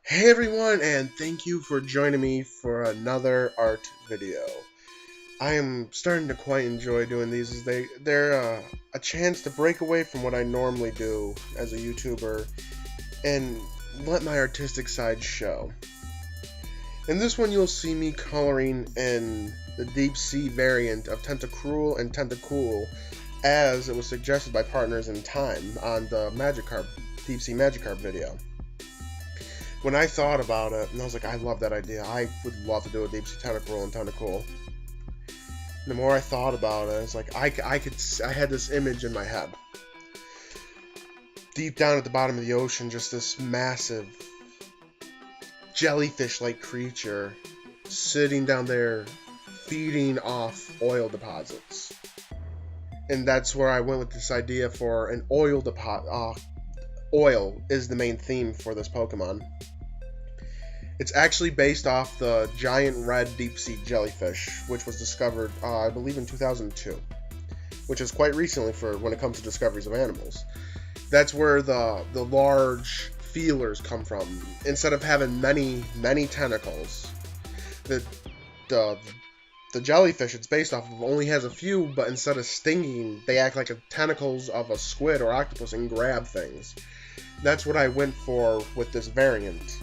Hey everyone, and thank you for joining me for another art video. I am starting to quite enjoy doing these. As they're a chance to break away from what I normally do as a YouTuber and let my artistic side show. In this one, you'll see me coloring in the deep sea variant of Tentacruel and Tentacool, as it was suggested by Partners in Time on the Magikarp Deep Sea Magikarp video. When I thought about it, and I was like, I love that idea. I would love to do a Deep Sea Tentacruel and Tentacool. The more I thought about it, it's like I had this image in my head. Deep down at the bottom of the ocean, just this massive jellyfish-like creature sitting down there feeding off oil deposits. And that's where I went with this idea for an oil deposit. Oil is the main theme for this Pokemon. It's actually based off the giant red deep-sea jellyfish, which was discovered, I believe, in 2002, which is quite recently for when it comes to discoveries of animals. That's where the large feelers come from. Instead of having many tentacles, the jellyfish it's based off of only has a few, but instead of stinging, they act like tentacles of a squid or octopus and grab things. That's what I went for with this variant.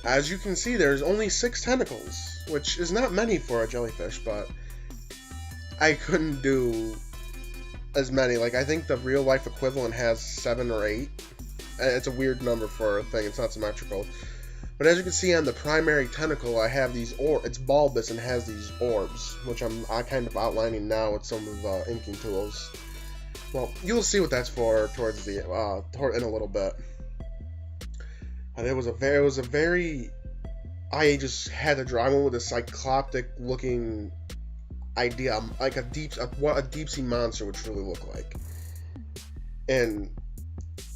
As you can see, there's only 6 tentacles, which is not many for a jellyfish, but I couldn't do as many. Like, I think the real-life equivalent has 7 or 8. It's a weird number for a thing. It's not symmetrical. But as you can see on the primary tentacle, I have these orbs. It's bulbous and has these orbs, which I'm kind of outlining now with some of the inking tools. Well, you'll see what that's for towards the in a little bit. And it was a very. I just had to draw. I went with a cycloptic-looking idea, like what a deep sea monster would truly look like. And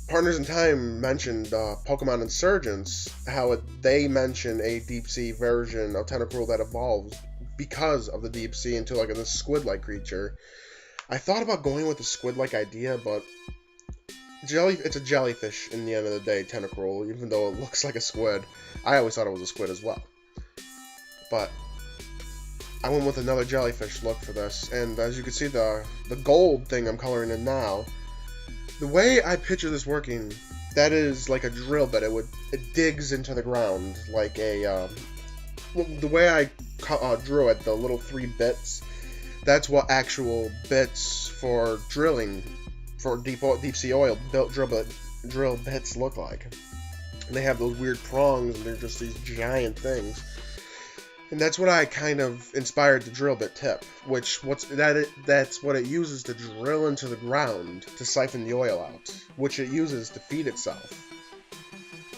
Partners in Time mentioned Pokemon Insurgents, how they mention a deep sea version of Tentacruel that evolves because of the deep sea into like this squid-like creature. I thought about going with the squid-like idea, but it's a jellyfish in the end of the day, Tentacruel, even though it looks like a squid. I always thought it was a squid as well. But I went with another jellyfish look for this, and as you can see, the gold thing I'm coloring in now, the way I picture this working, that is like a drill bit. It digs into the ground like a the way I drew it, the little 3 bits, that's what actual bits for drilling for deep sea oil drill bits look like. And they have those weird prongs, and they're just these giant things. And that's what I kind of inspired the drill bit tip, which that's what it uses to drill into the ground to siphon the oil out, which it uses to feed itself.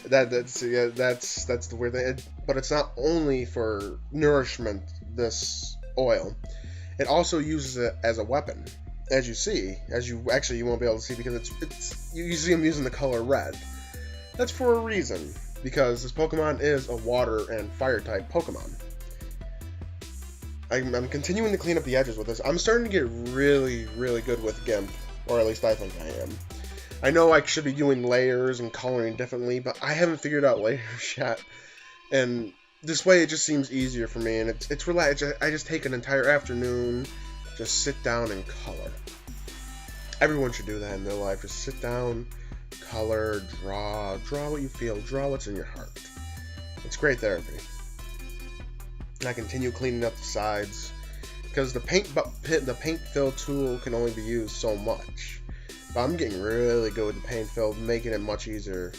That's the weird thing. But it's not only for nourishment, this oil. It also uses it as a weapon. As you see, you won't be able to see because you see him using the color red. That's for a reason, because this Pokemon is a water and fire type Pokemon. I'm continuing to clean up the edges with this. I'm starting to get really good with GIMP, or at least I think I am. I know I should be doing layers and coloring differently, but I haven't figured out layers yet. And this way it just seems easier for me, and it's relaxed. I just take an entire afternoon, just sit down and color. Everyone should do that in their life. Just sit down, color, draw what you feel, draw what's in your heart. It's great therapy. And I continue cleaning up the sides because the paint fill tool can only be used so much. But I'm getting really good with the paint fill, making it much easier.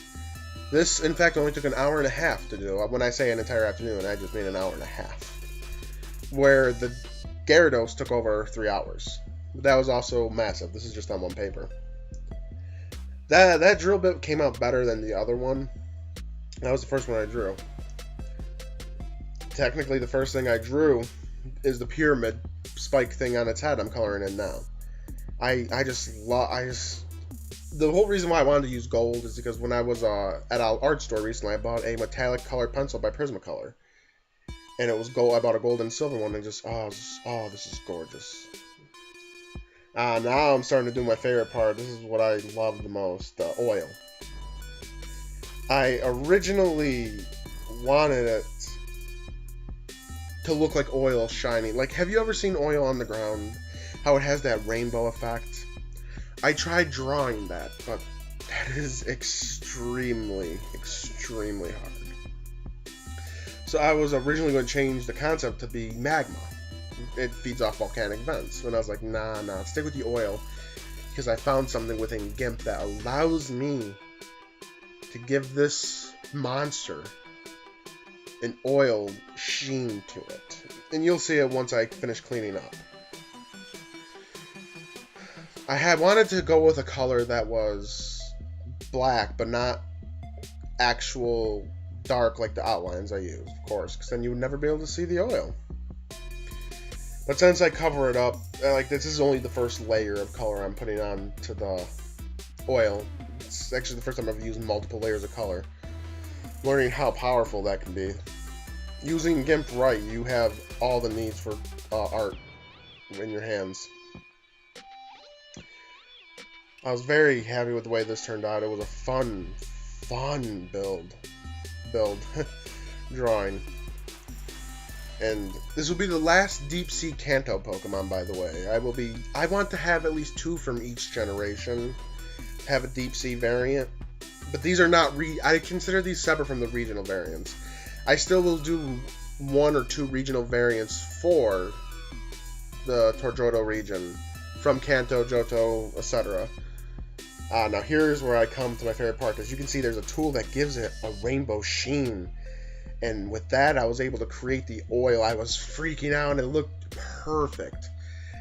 This, in fact, only took an hour and a half to do. When I say an entire afternoon, I just mean an hour and a half. Where the Gyarados took over 3 hours. But that was also massive. This is just on one paper. That drill bit came out better than the other one. That was the first one I drew. Technically, the first thing I drew is the pyramid spike thing on its head I'm coloring in now. The whole reason why I wanted to use gold is because when I was at an art store recently, I bought a metallic colored pencil by Prismacolor. And it was gold. I bought a gold and silver one, and just, this is gorgeous. Now I'm starting to do my favorite part. This is what I love the most, the oil. I originally wanted it to look like oil shining. Like, have you ever seen oil on the ground? How it has that rainbow effect? I tried drawing that, but that is extremely, extremely hard. So I was originally going to change the concept to be magma. It feeds off volcanic vents. And I was like, nah, stick with the oil. Because I found something within GIMP that allows me to give this monster an oil sheen to it. And you'll see it once I finish cleaning up. I had wanted to go with a color that was black, but not actual dark like the outlines I used, of course, because then you would never be able to see the oil. But since I cover it up, like, this is only the first layer of color I'm putting on to the oil. It's actually the first time I've used multiple layers of color. Learning how powerful that can be. Using GIMP right, you have all the needs for art in your hands. I was very happy with the way this turned out. It was a fun build drawing. And this will be the last Deep Sea Kanto Pokemon, by the way. I want to have at least 2 from each generation have a Deep Sea variant. But these are not I consider these separate from the regional variants. I still will do 1 or 2 regional variants for the Torjodo region from Kanto, Johto, etc. Now here's where I come to my favorite part. As you can see, there's a tool that gives it a rainbow sheen. And with that, I was able to create the oil. I was freaking out, and it looked perfect.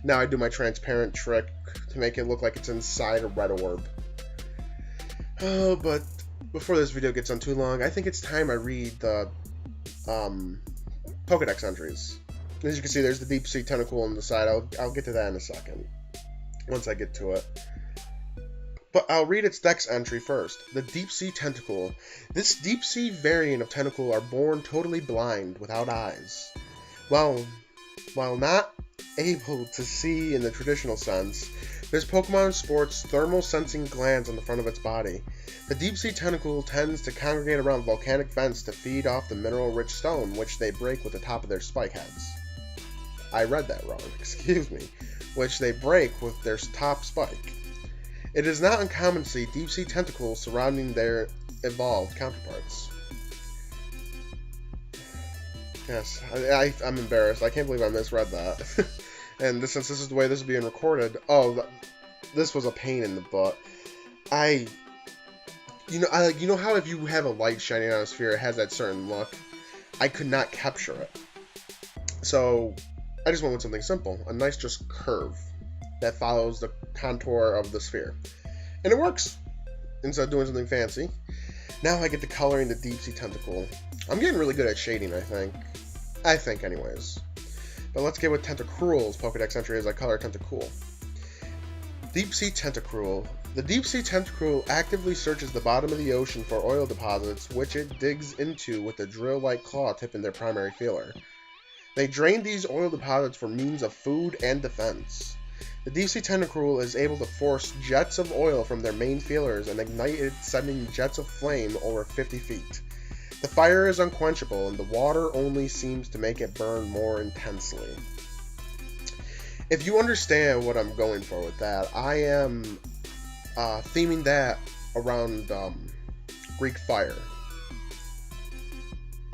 Now I do my transparent trick to make it look like it's inside a red orb. Oh, but before this video gets on too long, I think it's time I read the Pokedex entries. As you can see, there's the Deep Sea Tentacool on the side. I'll get to that in a second, once I get to it. But I'll read its Dex entry first. The Deep Sea Tentacool. This Deep Sea variant of Tentacool are born totally blind, without eyes. While not able to see in the traditional sense, this Pokemon sports thermal sensing glands on the front of its body. The Deep Sea Tentacool tends to congregate around volcanic vents to feed off the mineral-rich stone, which they break with the top of their spike heads. I read that wrong, excuse me. Which they break with their top spike. It is not uncommon to see Deep Sea Tentacles surrounding their evolved counterparts. Yes, I'm embarrassed. I can't believe I misread that. And since this is the way this is being recorded, this was a pain in the butt. You know how if you have a light shining on a sphere, it has that certain look? I could not capture it. So I just went with something simple, a nice just curve that follows the contour of the sphere. And it works, instead of doing something fancy. Now I get to coloring the Deep Sea Tentacool. I'm getting really good at shading, I think. I think, anyways. But let's get with Tentacruel's Pokedex entry as I color Tentacool. Deep Sea Tentacruel. The Deep Sea Tentacruel actively searches the bottom of the ocean for oil deposits, which it digs into with a drill-like claw tip in their primary feeler. They drain these oil deposits for means of food and defense. The Deep Sea Tentacruel is able to force jets of oil from their main feelers and ignite it, sending jets of flame over 50 feet. The fire is unquenchable, and the water only seems to make it burn more intensely. If you understand what I'm going for with that, I am theming that around Greek fire.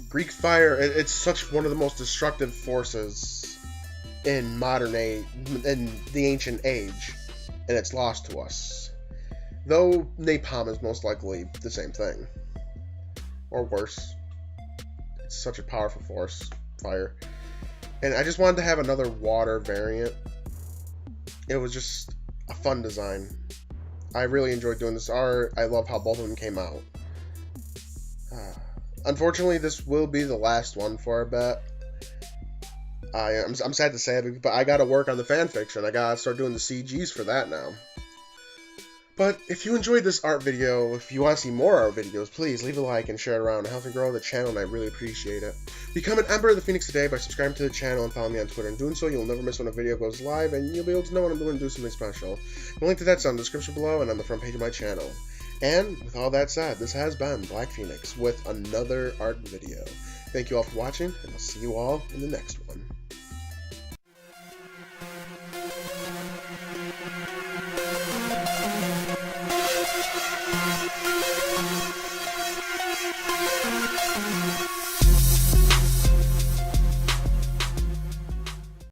Greek fire, it's such one of the most destructive forces in in the ancient age, and it's lost to us. Though napalm is most likely the same thing. Or worse. It's such a powerful force, fire. And I just wanted to have another water variant. It was just a fun design. I really enjoyed doing this art. I love how both of them came out. Unfortunately, this will be the last one for a bit. I'm sad to say it, but I gotta work on the fanfiction. I gotta start doing the CGs for that now. But if you enjoyed this art video, if you want to see more art videos, please leave a like and share it around. It helps me grow the channel, and I really appreciate it. Become an Ember of the Phoenix today by subscribing to the channel and following me on Twitter. In doing so, you'll never miss when a video goes live, and you'll be able to know when I'm doing something special. The link to that's on the description below and on the front page of my channel. And with all that said, this has been Black Phoenix with another art video. Thank you all for watching, and I'll see you all in the next one.